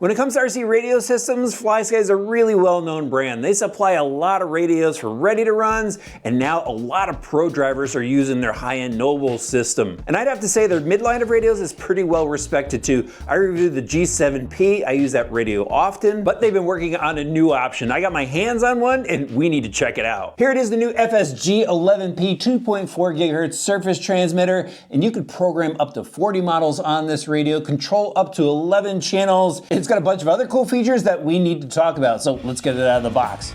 When it comes to RC radio systems, FlySky is a really well-known brand. They supply a lot of radios for ready-to-runs, and now a lot of pro drivers are using their high-end Noble system. And I'd have to say their midline of radios is pretty well respected too. I reviewed the G7P, I use that radio often, but they've been working on a new option. I got my hands on one, and we need to check it out. Here it is, the new FS-G11P 2.4 GHz surface transmitter, and you could program up to 40 models on this radio, control up to 11 channels. It's got a bunch of other cool features that we need to talk about, so let's get it out of the box.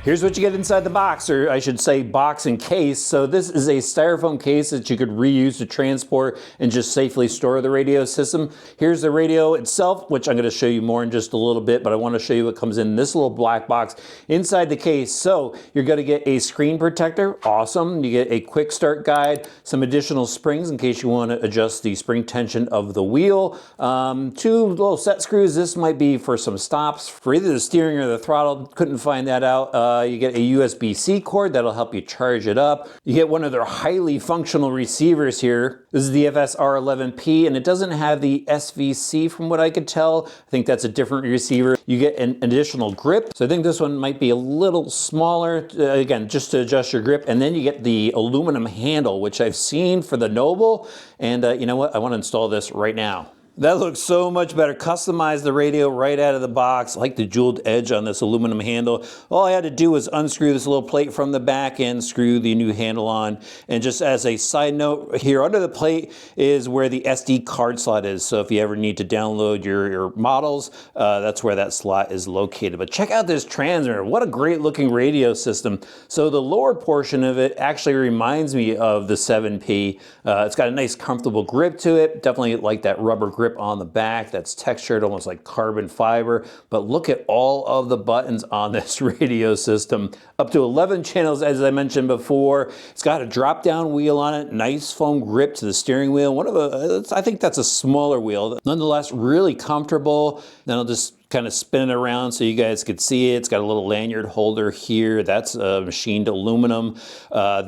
Here's what you get inside the box, or I should say box and case. So this is a styrofoam case that you could reuse to transport and just safely store the radio system. Here's the radio itself, which I'm going to show you more in just a little bit, but I want to show you what comes in this little black box inside the case. So you're going to get a screen protector, awesome. You get a quick start guide, some additional springs in case you want to adjust the spring tension of the wheel, 2 little set screws. This might be for some stops for either the steering or the throttle. Couldn't find that out. You get a USB-C cord that'll help you charge it up. You get one of their highly functional receivers here. This is the FS-R11P, and it doesn't have the SVC from what I could tell. I think that's a different receiver. You get an additional grip. So I think this one might be a little smaller, again, just to adjust your grip. And then you get the aluminum handle, which I've seen for the Noble. And you know what? I want to install this right now. That looks so much better. Customize the radio right out of the box. I like the jeweled edge on this aluminum handle. All I had to do was unscrew this little plate from the back and screw the new handle on. And just as a side note, here under the plate is where the SD card slot is. So if you ever need to download your models, that's where that slot is located. But check out this transmitter. What a great looking radio system. So the lower portion of it actually reminds me of the 7P. It's got a nice comfortable grip to it. Definitely like that rubber grip on the back that's textured almost like carbon fiber. But look at all of the buttons on this radio system. Up to 11 channels, as I mentioned before. It's got a drop down wheel on it, nice foam grip to the steering wheel. I think that's a smaller wheel. Nonetheless, really comfortable. Then I'll just kind of spin it around so you guys could see it. It's got a little lanyard holder here. That's machined aluminum.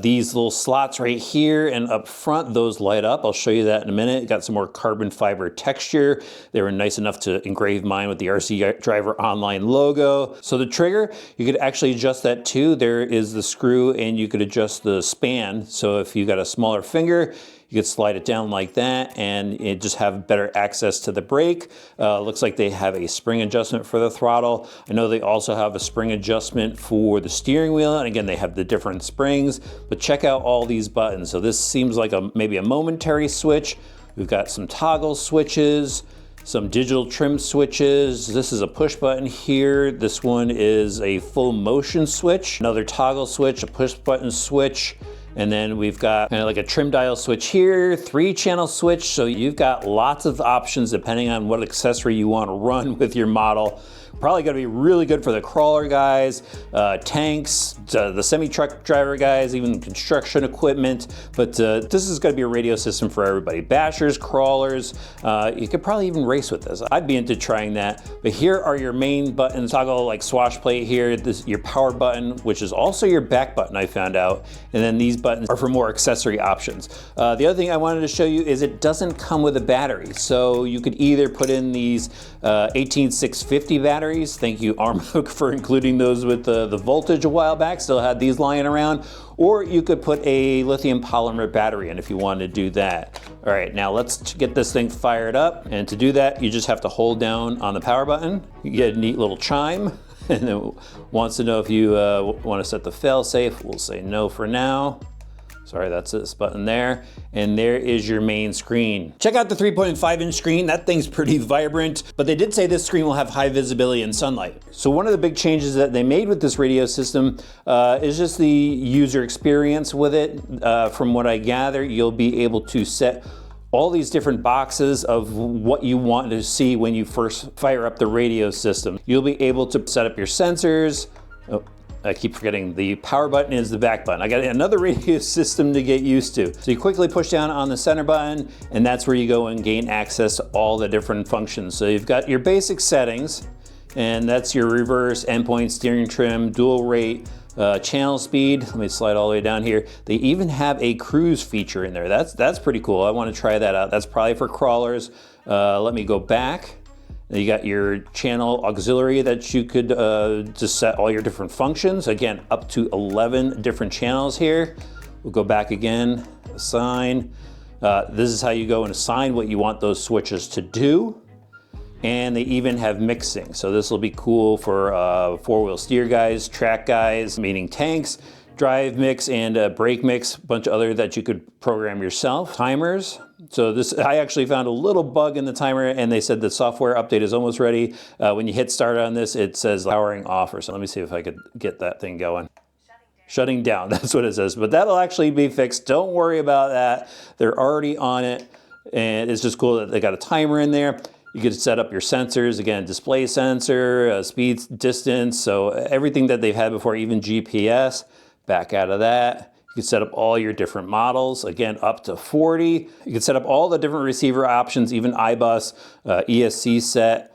These little slots right here and up front, those light up. I'll show you that in a minute. Got some more carbon fiber texture. They were nice enough to engrave mine with the RC Driver Online logo. So the trigger, you could actually adjust that too. There is the screw and you could adjust the span. So if you got a smaller finger, you could slide it down like that and it just have better access to the brake. Looks like they have a spring adjustment for the throttle. I know they also have a spring adjustment for the steering wheel. And again, they have the different springs, but check out all these buttons. So this seems like maybe a momentary switch. We've got some toggle switches, some digital trim switches. This is a push button here. This one is a full motion switch. Another toggle switch, a push button switch. And then we've got kind of like a trim dial switch here, 3-channel switch. So you've got lots of options depending on what accessory you want to run with your model. Probably gonna be really good for the crawler guys, tanks, the semi-truck driver guys, even construction equipment. But this is gonna be a radio system for everybody. Bashers, crawlers, you could probably even race with this. I'd be into trying that. But here are your main buttons. Toggle like swash plate here, this your power button, which is also your back button I found out. And then these buttons are for more accessory options. The other thing I wanted to show you is it doesn't come with a battery. So you could either put in these 18650 batteries. Thank you, Armhook, for including those with the voltage a while back. Still had these lying around. Or you could put a lithium polymer battery in if you wanted to do that. All right, now let's get this thing fired up. And to do that, you just have to hold down on the power button. You get a neat little chime. And it wants to know if you want to set the fail-safe. We'll say no for now. Sorry, that's this button there. And there is your main screen. Check out the 3.5-inch screen. That thing's pretty vibrant, but they did say this screen will have high visibility in sunlight. So one of the big changes that they made with this radio system is just the user experience with it. From what I gather, you'll be able to set all these different boxes of what you want to see when you first fire up the radio system. You'll be able to set up your sensors. Oh, I keep forgetting the power button is the back button. I got another radio system to get used to. So you quickly push down on the center button and that's where you go and gain access to all the different functions. So you've got your basic settings and that's your reverse, endpoint, steering trim, dual rate, channel speed. Let me slide all the way down here. They even have a cruise feature in there. That's pretty cool. I want to try that out. That's probably for crawlers. Let me go back. You got your channel auxiliary that you could just set all your different functions. Again, up to 11 different channels here. We'll go back again, assign. This is how you go and assign what you want those switches to do. And they even have mixing. So this will be cool for four-wheel steer guys, track guys, meaning tanks, drive mix and brake mix, a bunch of other that you could program yourself. Timers. So this, I actually found a little bug in the timer and they said the software update is almost ready. When you hit start on this, it says powering off or something. Let me see if I could get that thing going. Shutting down, that's what it says. But that'll actually be fixed. Don't worry about that. They're already on it. And it's just cool that they got a timer in there. You could set up your sensors, again, display sensor, speed, distance, so everything that they've had before, even GPS. Back out of that. You can set up all your different models, again, up to 40. You can set up all the different receiver options, even iBus, ESC set.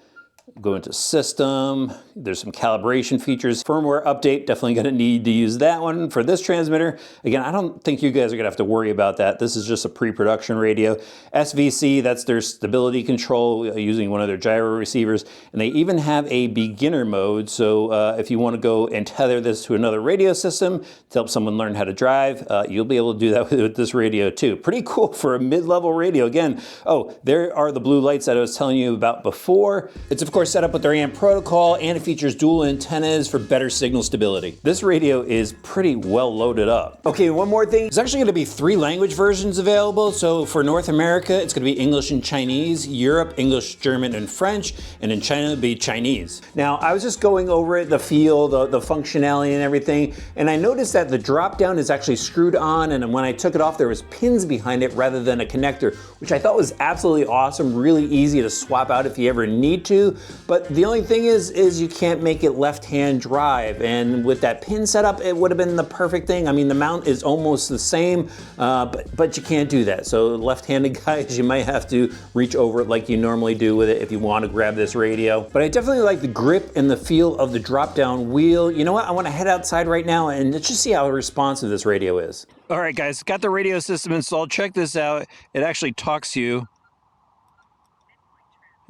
Go into system, there's some calibration features. Firmware update, definitely gonna need to use that one for this transmitter. Again, I don't think you guys are gonna have to worry about that. This is just a pre-production radio. SVC, that's their stability control using one of their gyro receivers. And they even have a beginner mode. So if you wanna go and tether this to another radio system to help someone learn how to drive, you'll be able to do that with this radio too. Pretty cool for a mid-level radio. Again, oh, there are the blue lights that I was telling you about before. It's of course set up with their AMP protocol, and it features dual antennas for better signal stability. This radio is pretty well loaded up. Okay, one more thing. There's actually gonna be 3 language versions available. So for North America, it's gonna be English and Chinese, Europe, English, German, and French, and in China, it'll be Chinese. Now, I was just going over it, the feel, the functionality and everything, and I noticed that the drop down is actually screwed on, and when I took it off, there was pins behind it rather than a connector, which I thought was absolutely awesome, really easy to swap out if you ever need to. But the only thing is you can't make it left-hand drive. And with that pin setup, it would have been the perfect thing. I mean, the mount is almost the same, but you can't do that. So left-handed guys, you might have to reach over it like you normally do with it if you want to grab this radio. But I definitely like the grip and the feel of the drop-down wheel. You know what? I want to head outside right now and let's just see how responsive this radio is. All right, guys, got the radio system installed. Check this out. It actually talks to you.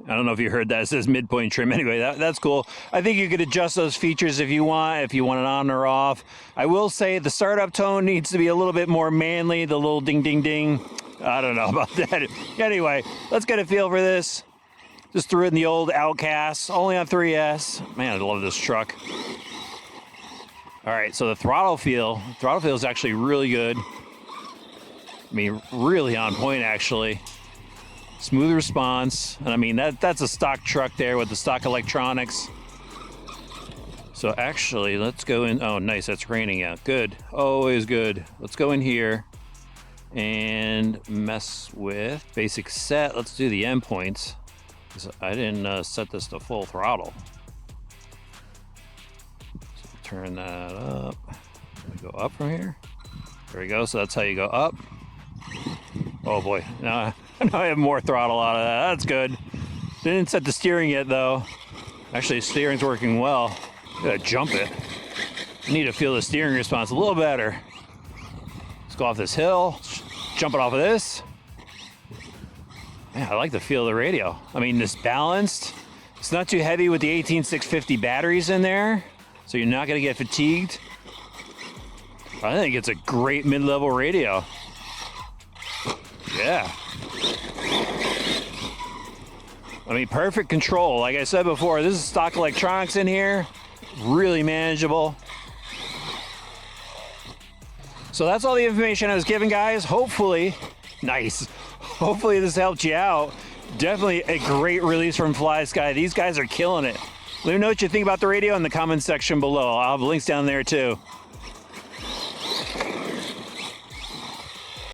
I don't know if you heard that. It says midpoint trim. Anyway, that's cool. I think you could adjust those features if you want it on or off. I will say the startup tone needs to be a little bit more manly, the little ding, ding, ding. I don't know about that. Anyway, let's get a feel for this. Just threw it in the old Outcast, only on 3S. Man, I love this truck. All right, so the throttle feel is actually really good. I mean, really on point, actually. Smooth response, and I mean that's a stock truck there with the stock electronics. So actually, let's go in. Oh, nice, that's raining out. Good, always good. Let's go in here and mess with basic set. Let's do the endpoints. I didn't set this to full throttle. So turn that up. Go up from here. There we go. So that's how you go up. Oh boy, now I have more throttle out of that. That's good. Didn't set the steering yet though. Actually, the steering's working well. Gotta jump it. I need to feel the steering response a little better. Let's go off this hill, jump it off of this. Man, I like the feel of the radio. I mean, it's balanced. It's not too heavy with the 18650 batteries in there, so you're not gonna get fatigued. I think it's a great mid-level radio. Yeah. I mean, perfect control. Like I said before, this is stock electronics in here. Really manageable. So that's all the information I was giving, guys. Hopefully, nice. Hopefully this helped you out. Definitely a great release from FlySky. These guys are killing it. Let me know what you think about the radio in the comments section below. I'll have links down there too.